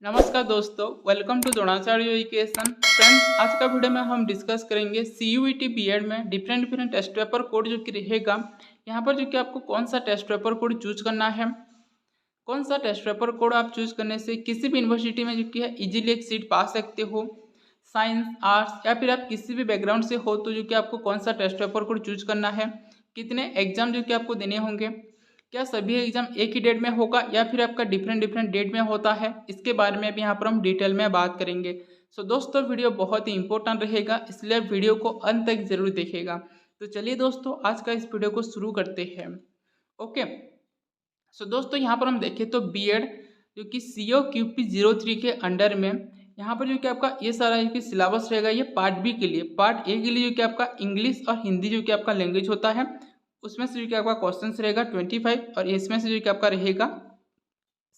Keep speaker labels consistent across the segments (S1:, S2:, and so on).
S1: नमस्कार दोस्तों, welcome to Dronacharya Education. Friends, आज का वीडियो में हम डिस्कस करेंगे CUET बीएड में डिफरेंट टेस्ट पेपर कोड जो कि रहेगा। यहाँ पर जो कि आपको कौन सा टेस्ट पेपर कोड चूज करना है, कौन सा टेस्ट पेपर कोड आप चूज करने से किसी भी यूनिवर्सिटी में जो कि है इजीली एक सीट पा सकते हो। साइंस, आर्ट्स या फिर आप किसी भी बैकग्राउंड से हो तो जो कि आपको कौन सा टेस्ट पेपर कोड चूज करना है, कितने एग्जाम जो कि आपको देने होंगे, क्या सभी एग्जाम एक ही डेट में होगा या फिर आपका डिफरेंट डेट में होता है, इसके बारे में भी यहाँ पर हम डिटेल में बात करेंगे। सो दोस्तों, वीडियो बहुत ही इंपॉर्टेंट रहेगा, इसलिए वीडियो को अंत तक जरूर देखिएगा। तो चलिए दोस्तों, आज का इस वीडियो को शुरू करते हैं। ओके, सो दोस्तों यहाँ पर हम देखें तो बीएड जो कि COQP 03 के अंडर में यहाँ पर जो कि आपका ये सारा जो कि सिलेबस रहेगा, ये पार्ट बी के लिए, पार्ट ए के लिए जो कि आपका इंग्लिश और हिंदी जो कि आपका लैंग्वेज होता है, उसमें से जो कि आपका क्वेश्चन रहेगा 25 और इसमें से जो कि आपका रहेगा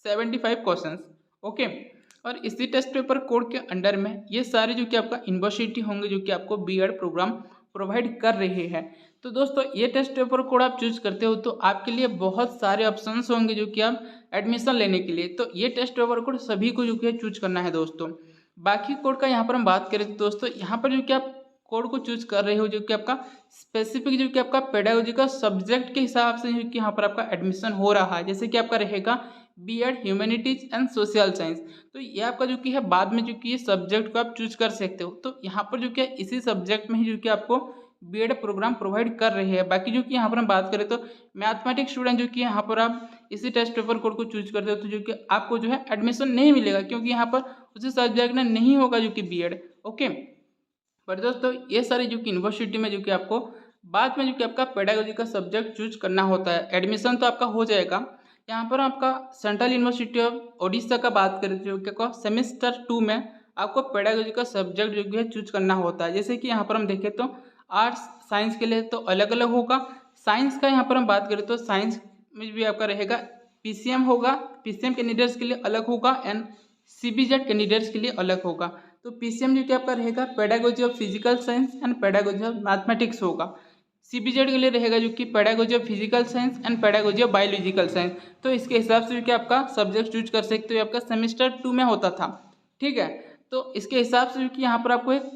S1: 75 क्वेश्चन। ओके, और इसी टेस्ट पेपर कोड के अंडर में ये सारे जो कि आपका यूनिवर्सिटी होंगे जो कि आपको बीएड प्रोग्राम प्रोवाइड कर रहे हैं। तो दोस्तों, ये टेस्ट पेपर कोड आप चूज करते हो तो आपके लिए बहुत सारे ऑप्शंस होंगे जो कि आप एडमिशन लेने के लिए, तो ये टेस्ट पेपर कोड सभी को जो कि चूज करना है दोस्तों। बाकी कोड का यहाँ पर हम बात करें तो दोस्तों, यहाँ पर जो कि आप कोड को चूज कर रहे हो जो कि आपका स्पेसिफिक जो कि आपका पेडागोजिकल सब्जेक्ट के हिसाब से जो कि यहाँ पर आपका एडमिशन हो रहा है। जैसे कि आपका रहेगा BEd humanities and social science, तो ये आपका जो कि है बाद में जो कि ये सब्जेक्ट को आप चूज कर सकते हो। तो यहाँ पर जो कि इसी सब्जेक्ट में ही जो कि आपको बीएड प्रोग्राम प्रोवाइड कर रहे हैं। बाकी जो कि यहाँ पर हम बात करें तो मैथमेटिक्स स्टूडेंट जो कि यहाँ पर आप इसी टेस्ट पेपर कोड को चूज करते हो तो जो कि आपको जो है एडमिशन नहीं मिलेगा, क्योंकि यहाँ पर उसी सब्जेक्ट में नहीं होगा जो कि बीएड। ओके, पर दोस्तों ये सारी जो कि यूनिवर्सिटी में जो कि आपको बाद में जो कि आपका पेडागोजी का सब्जेक्ट चूज करना होता है। एडमिशन तो आपका हो जाएगा। यहाँ पर आपका सेंट्रल यूनिवर्सिटी ऑफ ओडिशा का बात करें जो कि आपका सेमेस्टर 2 में आपको पेडागोजी का सब्जेक्ट जो कि है चूज करना होता है। जैसे कि यहाँ पर हम देखें तो आर्ट्स साइंस के लिए तो अलग अलग होगा। साइंस का यहाँ पर हम बात करें तो साइंस में भी आपका रहेगा PCM होगा, PCM कैंडिडेट्स के लिए अलग होगा एंड CBZ कैंडिडेट्स के लिए अलग होगा। तो PCM जो कि आपका रहेगा pedagogy of physical science and pedagogy of mathematics होगा। CBZ के लिए रहेगा जो कि pedagogy of physical science and pedagogy of biological science. तो इसके हिसाब से जो कि आपका सब्जेक्ट चूज कर सकते हो, आपका सेमेस्टर 2 में होता था। ठीक है, तो इसके हिसाब से जो कि यहाँ पर आपको एक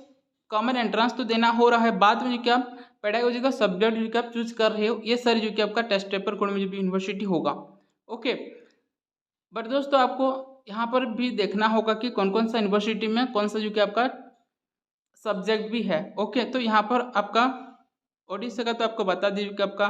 S1: कॉमन एंट्रेंस तो देना हो रहा है, बाद में जो कि आप पेडागोजी का सब्जेक्ट जो कि आप चूज कर रहे हो, ये सारी जो कि आपका टेस्ट पेपर कोड में जो भी यूनिवर्सिटी होगा। ओके, बट दोस्तों आपको यहाँ पर भी देखना होगा कि कौन कौन सा यूनिवर्सिटी में कौन सा जो कि आपका सब्जेक्ट भी है। ओके, तो यहाँ पर आपका ओडिशा का तो आपको बता दीजिए कि आपका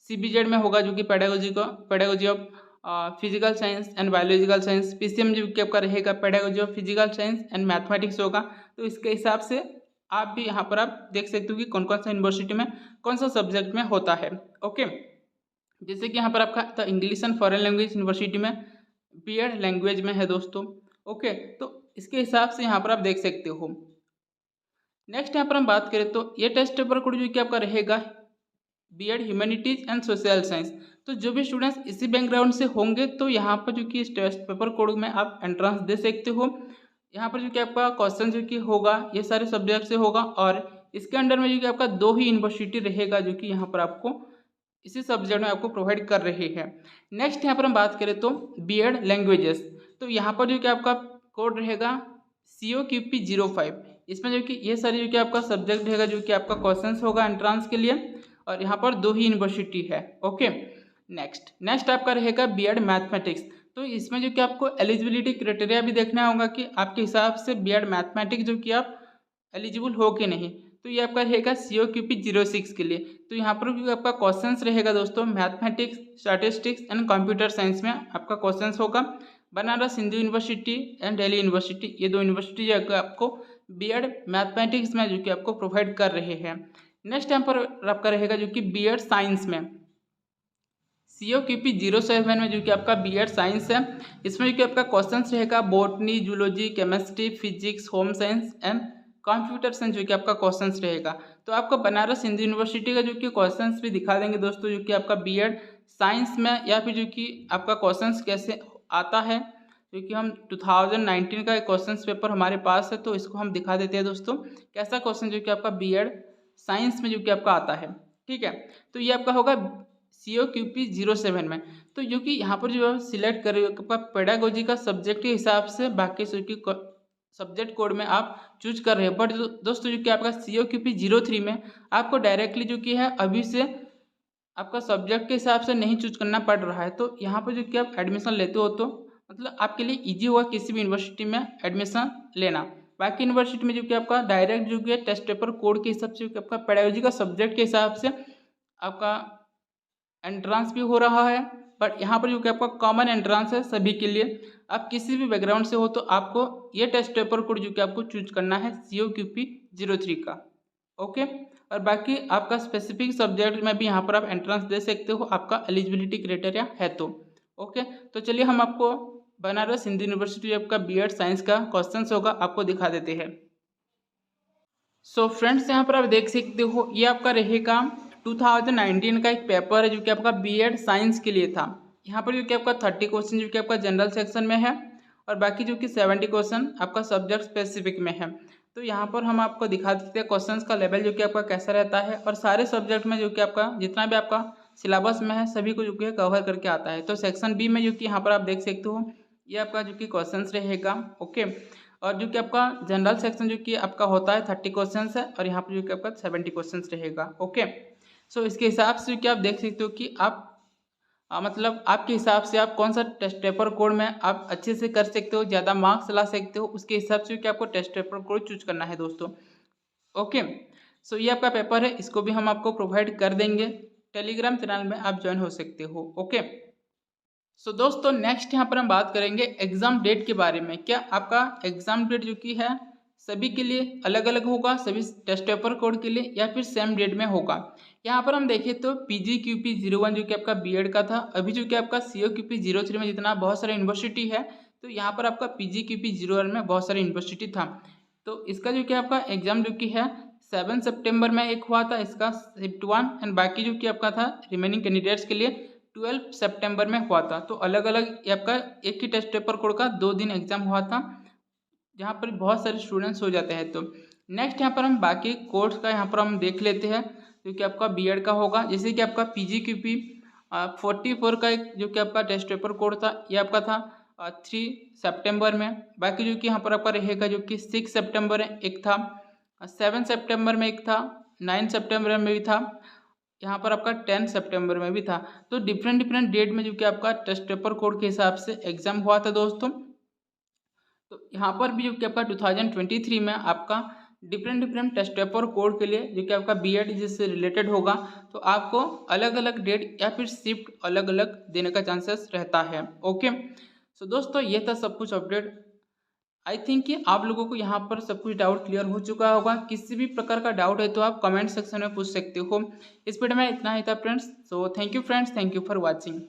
S1: CBZ में होगा जो कि pedagogy of physical science and biological science. PCM जो कि आपका रहेगा pedagogy of physical science and mathematics होगा। तो इसके हिसाब से आप भी यहाँ पर आप देख सकते हो कि कौन कौन सा यूनिवर्सिटी में कौन सा सब्जेक्ट में होता है। ओके, जैसे कि यहाँ पर आपका the English and foreign language university में बीएड लैंग्वेज में है दोस्तों। ओके, तो इसके हिसाब से यहाँ पर आप देख सकते हो। नेक्स्ट यहाँ पर हम बात करें तो ये टेस्ट पेपर कोड जो कि आपका रहेगा BEd humanities and social science. तो जो भी स्टूडेंट्स इसी बैकग्राउंड से होंगे तो यहाँ पर जो कि इस टेस्ट पेपर कोड में आप एंट्रेंस दे सकते हो। यहाँ पर जो कि आपका क्वेश्चन जो कि होगा ये सारे सब्जेक्ट से होगा, और इसके अंडर में जो कि आपका 2 ही यूनिवर्सिटी रहेगा जो कि यहाँ पर आपको इसी सब्जेक्ट में आपको प्रोवाइड कर रहे हैं। नेक्स्ट यहाँ पर हम बात करें तो बीएड लैंग्वेजेस, तो यहाँ पर जो कि आपका कोड रहेगा COQP 05। इसमें जो कि ये सारी जो कि आपका सब्जेक्ट रहेगा जो कि आपका क्वेश्चंस होगा एंट्रेंस के लिए, और यहाँ पर 2 ही यूनिवर्सिटी है। ओके, नेक्स्ट आपका रहेगा बीएड मैथमेटिक्स। तो इसमें जो कि आपको एलिजिबिलिटी क्राइटेरिया भी देखना होगा कि आपके हिसाब से बीएड मैथमेटिक्स जो कि आप एलिजिबल हो कि नहीं। तो ये आपका रहेगा COQP 06 के लिए। तो यहाँ पर भी आपका क्वेश्चंस रहेगा दोस्तों mathematics, statistics and computer science में आपका क्वेश्चंस होगा। Banaras Hindu university and Delhi university, ये 2 यूनिवर्सिटी जो आपको बीएड मैथमेटिक्स में जो कि आपको प्रोवाइड कर रहे हैं। नेक्स्ट यहाँ पर आपका रहेगा जो कि बीएड साइंस में COQP 07 में जो कि आपका बीएड साइंस है। इसमें जो कि आपका क्वेश्चंस रहेगा botany, zoology, chemistry, physics, home science and computer science जो कि आपका क्वेश्चंस रहेगा। तो आपको बनारस हिंदू यूनिवर्सिटी का जो कि क्वेश्चंस भी दिखा देंगे दोस्तों जो कि आपका बीएड साइंस में, या फिर जो कि आपका क्वेश्चंस कैसे आता है, जो कि हम 2019 का एक क्वेश्चंस पेपर हमारे पास है, तो इसको हम दिखा देते हैं दोस्तों कैसा क्वेश्चन जो कि आपका बीएड साइंस में जो कि आपका आता है। ठीक है, तो ये आपका होगा COQP 07 में। तो जो कि यहाँ पर जो है सिलेक्ट करें पेडागोजी का सब्जेक्ट के हिसाब से बाकी सब्जेक्ट कोड में आप चूज कर रहे हैं। बट दोस्तों जो कि आपका COQP 03 में आपको डायरेक्टली जो कि है अभी से आपका सब्जेक्ट के हिसाब से नहीं चूज करना पड़ रहा है। तो यहाँ पर जो कि आप एडमिशन लेते हो तो मतलब आपके लिए ईजी होगा किसी भी यूनिवर्सिटी में एडमिशन लेना। बाकी यूनिवर्सिटी में जो कि आपका डायरेक्ट जो कि है टेस्ट पेपर कोड के हिसाब से आपका पेडागोजी का सब्जेक्ट के हिसाब से आपका एंट्रांस भी हो रहा है। बट यहाँ पर जो कि आपका कॉमन एंट्रांस है सभी के लिए। आप किसी भी बैकग्राउंड से हो तो आपको ये टेस्ट पेपर कोड जो कि आपको चूज करना है COQP 03 का। ओके, और बाकी आपका स्पेसिफिक सब्जेक्ट में भी यहाँ पर आप एंट्रेंस दे सकते हो, आपका एलिजिबिलिटी क्राइटेरिया है तो। ओके, तो चलिए हम आपको बनारस हिंदू यूनिवर्सिटी आपका BEd साइंस का क्वेश्चंस होगा आपको दिखा देते हैं। सो फ्रेंड्स यहाँ पर आप देख सकते हो ये आपका रहेगा 2019 का एक पेपर है जो कि आपका BEd साइंस के लिए था। यहाँ पर जो कि आपका 30 क्वेश्चन जो कि आपका जनरल सेक्शन में है और बाकी जो कि 70 क्वेश्चन आपका सब्जेक्ट स्पेसिफिक में है। तो यहाँ पर हम आपको दिखा देते हैं क्वेश्चंस का लेवल जो कि आपका कैसा रहता है और सारे सब्जेक्ट में जो कि आपका जितना भी आपका सिलेबस में है सभी को जो कि कवर करके आता है। तो सेक्शन B में जो कि यहाँ पर आप देख सकते हो ये आपका जो कि क्वेश्चंस रहेगा। ओके, और जो कि आपका जनरल सेक्शन जो कि आपका होता है 30 क्वेश्चंस है और यहाँ पर जो कि आपका 70 क्वेश्चंस रहेगा। ओके, सो इसके हिसाब से जो कि आप देख सकते हो कि आप मतलब आपके हिसाब से आप कौन सा टेस्ट पेपर कोड में आप अच्छे से कर सकते हो, ज़्यादा मार्क्स ला सकते हो, उसके हिसाब से कि आपको टेस्ट पेपर कोड चूज करना है दोस्तों। ओके, सो ये आपका पेपर है, इसको भी हम आपको प्रोवाइड कर देंगे, टेलीग्राम चैनल में आप ज्वाइन हो सकते हो। ओके, सो दोस्तों नेक्स्ट यहाँ पर हम बात करेंगे एग्ज़ाम डेट के बारे में। क्या आपका एग्ज़ाम डेट जो कि है सभी के लिए अलग अलग होगा, सभी टेस्ट पेपर कोड के लिए, या फिर सेम डेट में होगा। यहाँ पर हम देखें तो PGQP 01 जो कि आपका BEd का था, अभी जो कि आपका COQP 03 में जितना बहुत सारे यूनिवर्सिटी है तो यहाँ पर आपका PGQP 01 में बहुत सारे यूनिवर्सिटी था। तो इसका जो कि आपका एग्ज़ाम जो कि है 7 सितंबर में एक हुआ था इसका शिफ्ट 1 एंड बाकी जो कि आपका था रिमेनिंग कैंडिडेट्स के लिए 12 सितंबर में हुआ था। तो अलग अलग आपका एक ही टेस्ट पेपर कोड का 2 दिन एग्जाम हुआ था जहाँ पर बहुत सारे स्टूडेंट्स हो जाते हैं। तो नेक्स्ट यहाँ पर हम बाकी कोर्स का यहाँ पर हम देख लेते हैं जो कि आपका BEd का होगा। जैसे कि आपका PGQP 44 का एक जो कि आपका टेस्ट पेपर कोड था ये आपका था 3 सितंबर में। बाकी जो कि यहाँ पर आपका रहेगा जो कि 6 सितंबर एक था, 7 सितंबर में एक था, 9 सितंबर में भी था, यहाँ पर आपका 10 सितंबर में भी था। तो डिफरेंट डेट में जो कि आपका टेस्ट पेपर कोड के हिसाब से एग्जाम हुआ था दोस्तों। तो यहाँ पर भी जो कि आपका 2023 में आपका डिफरेंट टेस्ट पेपर कोड के लिए जो कि आपका BEd जिससे रिलेटेड होगा तो आपको अलग अलग डेट या फिर शिफ्ट अलग अलग देने का चांसेस रहता है। ओके, सो दोस्तों ये था सब कुछ अपडेट। आई थिंक कि आप लोगों को यहाँ पर सब कुछ डाउट क्लियर हो चुका होगा। किसी भी प्रकार का डाउट है तो आप कमेंट सेक्शन में पूछ सकते हो। इस वीडियो में इतना ही था friends. So thank you friends, thank you for watching.